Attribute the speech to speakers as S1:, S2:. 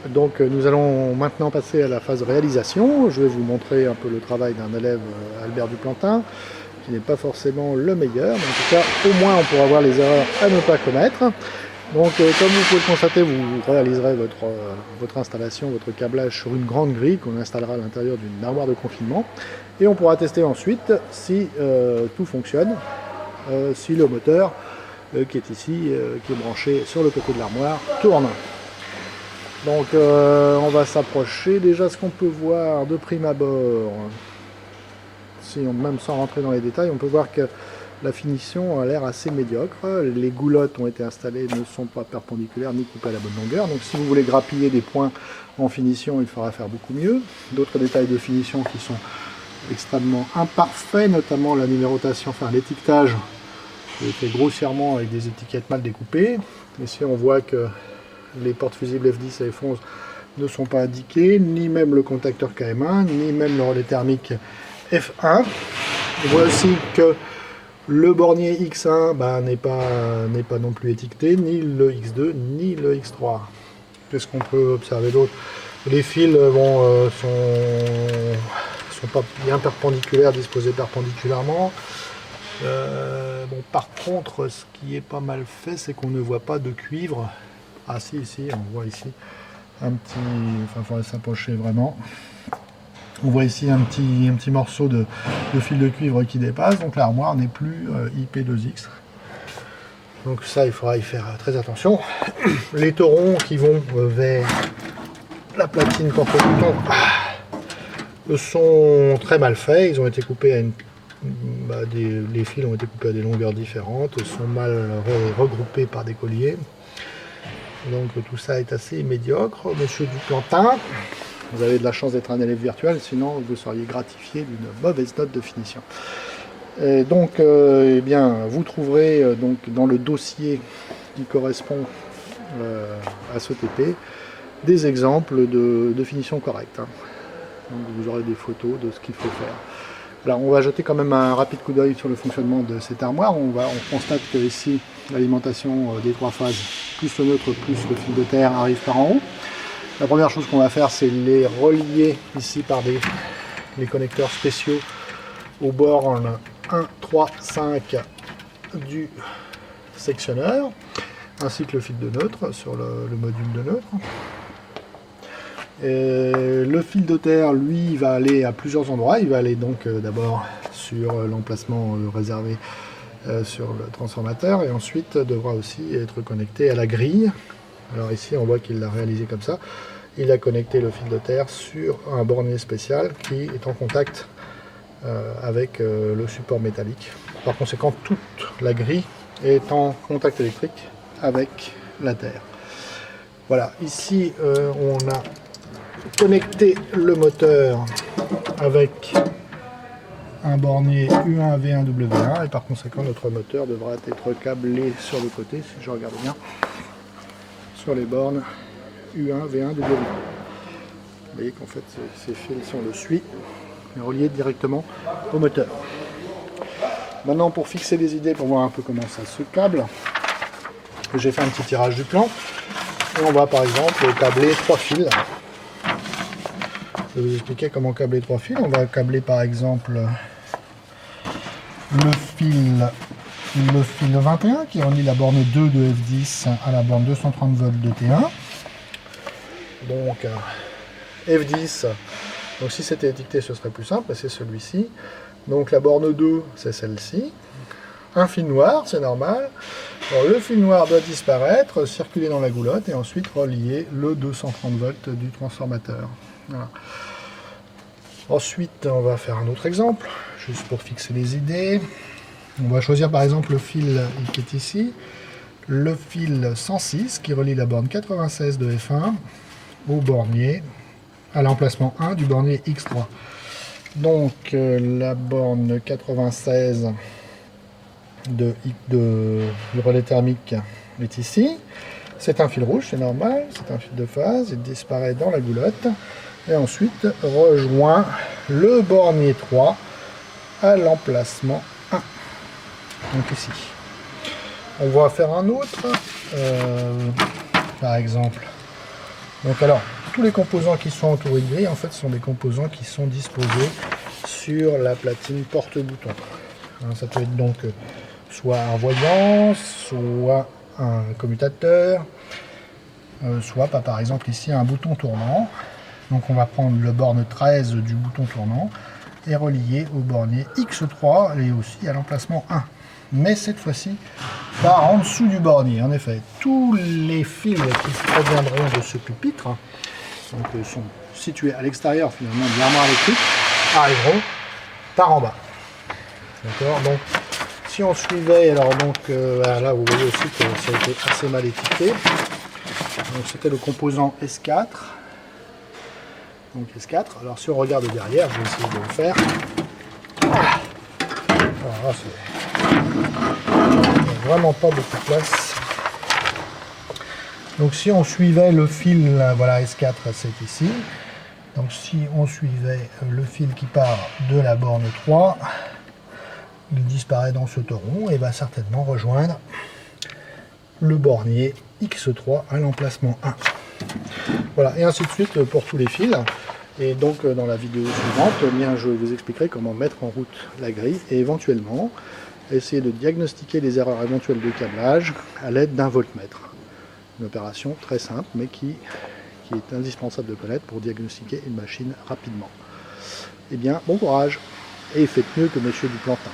S1: Donc nous allons maintenant passer à la phase de réalisation. Je vais vous montrer un peu le travail d'un élève, Albert Duplantin, qui n'est pas forcément le meilleur, mais en tout cas au moins on pourra voir les erreurs à ne pas commettre. Donc comme vous pouvez le constater, vous réaliserez votre installation, votre câblage sur une grande grille qu'on installera à l'intérieur d'une armoire de confinement. Et on pourra tester ensuite si tout fonctionne, si le moteur qui est ici, qui est branché sur le côté de l'armoire, tourne. Donc on va s'approcher. Déjà ce qu'on peut voir de prime abord, même sans rentrer dans les détails, on peut voir que la finition a l'air assez médiocre. Les goulottes ont été installées, ne sont pas perpendiculaires ni coupées à la bonne longueur. Donc si vous voulez grappiller des points en finition, il faudra faire beaucoup mieux. D'autres détails de finition qui sont extrêmement imparfaits, notamment la numérotation, enfin l'étiquetage qui est fait grossièrement avec des étiquettes mal découpées. Ici on voit que les portes fusibles F10 et F11 ne sont pas indiquées, ni même le contacteur KM1, ni même le relais thermique F1. On voit aussi que le bornier X1 n'est pas non plus étiqueté, ni le X2, ni le X3. Qu'est-ce qu'on peut observer d'autre? Les fils sont pas bien perpendiculaires, disposés perpendiculairement. Par contre, ce qui est pas mal fait, c'est qu'on ne voit pas de cuivre. Ah si, ici, on voit ici un petit... Enfin, il faudrait s'approcher vraiment. On voit ici un petit morceau de fil de cuivre qui dépasse, donc l'armoire n'est plus IP2X. Donc ça, il faudra y faire très attention. Les torons qui vont vers la platine contre-bouton sont très mal faits. Ils ont été coupés à les fils ont été coupés à des longueurs différentes, sont mal regroupés par des colliers. Donc tout ça est assez médiocre. Monsieur Duplantin, vous avez de la chance d'être un élève virtuel, sinon vous seriez gratifié d'une mauvaise note de finition. Et donc, vous trouverez donc dans le dossier qui correspond à ce TP des exemples de finition correcte. Donc vous aurez des photos de ce qu'il faut faire. Alors on va jeter quand même un rapide coup d'œil sur le fonctionnement de cette armoire. On constate que ici l'alimentation des 3 phases, plus le neutre, plus le fil de terre arrive par en haut. La première chose qu'on va faire, c'est les relier ici par les connecteurs spéciaux aux bornes 1, 3, 5 du sectionneur, ainsi que le fil de neutre sur le module de neutre. Le fil de terre, lui, va aller à plusieurs endroits. Il va aller donc d'abord sur l'emplacement réservé sur le transformateur, et ensuite devra aussi être connecté à la grille. Alors ici, on voit qu'il l'a réalisé comme ça. Il a connecté le fil de terre sur un bornier spécial qui est en contact avec le support métallique. Par conséquent, toute la grille est en contact électrique avec la terre. Voilà, ici on a connecté le moteur avec un bornier U1 V1 W1, et par conséquent notre moteur devra être câblé sur le côté, si je regarde bien, sur les bornes U1 V1 W1. Vous voyez qu'en fait ces fils, si on le suit, est relié directement au moteur. Maintenant, pour fixer les idées, pour voir un peu comment ça se câble, j'ai fait un petit tirage du plan, et on va par exemple câbler 3 fils. Je vais vous expliquer comment câbler 3 fils. On va câbler par exemple le fil 21 qui relie la borne 2 de F10 à la borne 230 volts de T1. Donc F10, donc si c'était étiqueté ce serait plus simple, c'est celui-ci. Donc la borne 2 c'est celle-ci. Un fil noir, c'est normal. Alors, le fil noir doit disparaître, circuler dans la goulotte et ensuite relier le 230 volts du transformateur. Voilà. Ensuite, on va faire un autre exemple, juste pour fixer les idées. On va choisir par exemple le fil qui est ici, le fil 106 qui relie la borne 96 de F1 au bornier, à l'emplacement 1 du bornier X3. Donc la borne 96 du relais thermique est ici. C'est un fil rouge, c'est normal, c'est un fil de phase, il disparaît dans la goulotte et ensuite rejoint le bornier 3 à l'emplacement 1. Donc ici. On va faire un autre, par exemple, Donc alors, tous les composants qui sont entourés de gris, en fait, sont des composants qui sont disposés sur la platine porte-bouton. Ça peut être donc soit un voyant, soit un commutateur, soit par exemple ici un bouton tournant. Donc on va prendre le borne 13 du bouton tournant et relier au bornier X3 et aussi à l'emplacement 1. Mais cette fois-ci, pas en dessous du bornier. En effet, tous les fils qui proviendront de ce pupitre, donc sont situés à l'extérieur finalement de l'armoire électrique, arriveront par en bas. D'accord. Donc si on suivait, alors donc là vous voyez aussi que ça a été assez mal étiqueté. Donc c'était le composant S4. Donc S4. Alors si on regarde derrière, je vais essayer de le faire. Alors là, c'est vraiment pas beaucoup de place. Donc si on suivait le fil, voilà S4 c'est ici. Donc si on suivait le fil qui part de la borne 3, il disparaît dans ce rond et va certainement rejoindre le bornier X3 à l'emplacement 1. Voilà, et ainsi de suite pour tous les fils. Et donc dans la vidéo suivante, eh bien, je vous expliquerai comment mettre en route la grille et éventuellement essayer de diagnostiquer les erreurs éventuelles de câblage à l'aide d'un voltmètre. Une opération très simple mais qui est indispensable de connaître pour diagnostiquer une machine rapidement. Eh bien, bon courage et faites mieux que Monsieur Duplantin.